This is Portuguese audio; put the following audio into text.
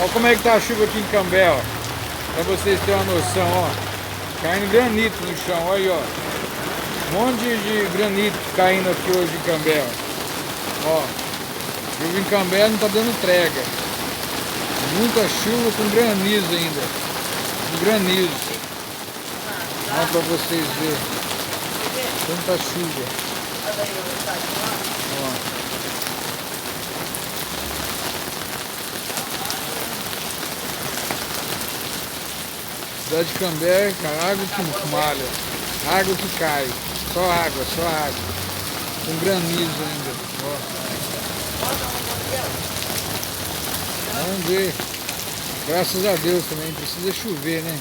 Olha como é que tá a chuva aqui em Cambé, ó. Pra vocês terem uma noção, ó. Caindo granito no chão, olha aí, ó. Um monte de granito caindo aqui hoje em Cambé, ó. Ó. Chuva em Cambé não tá dando trégua. Muita chuva com granizo ainda. Com granizo. Olha pra vocês verem. Tanta chuva. Ó. Cidade de Cambé, água que malha, água que cai, só água, só água, com granizo ainda. Ó. Vamos ver, graças a Deus também, precisa chover, né?